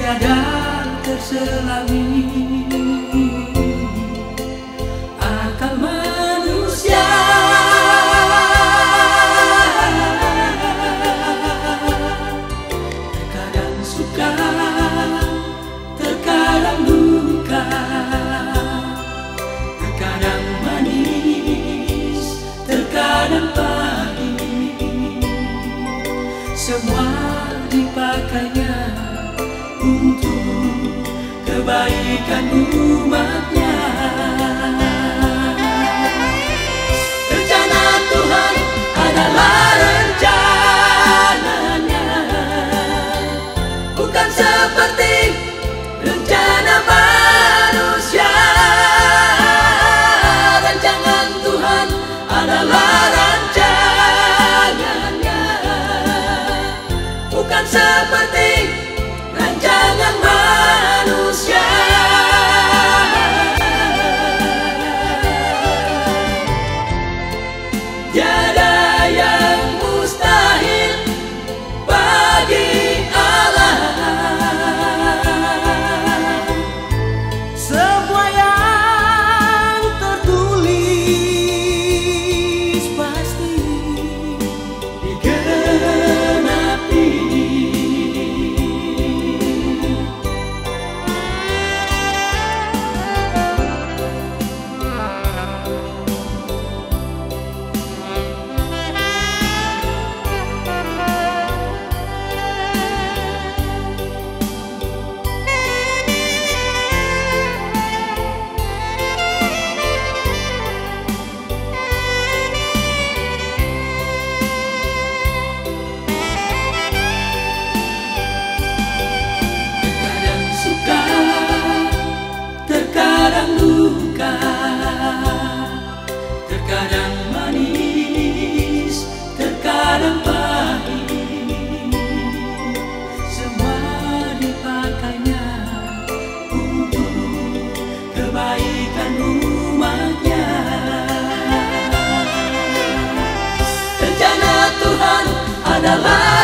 tiada terselangi akal manusia. Terkadang suka, terkadang duka, terkadang manis, terkadang pahit. Semua dipakainya untuk kebaikan umatnya. Rencana Tuhan adalah rencananya, bukan seperti rencana manusia. Rancangan Tuhan adalah rancangannya, bukan seperti rancangan manusia. Tiada yang mustahil bagi Allah. Semua yang tertulis pasti digenapi. Terkadang suka, terkadang duka, terkadang manis, terkadang pahit. Semua dipakainya untuk kebaikan umatnya. Rencana Tuhan adalah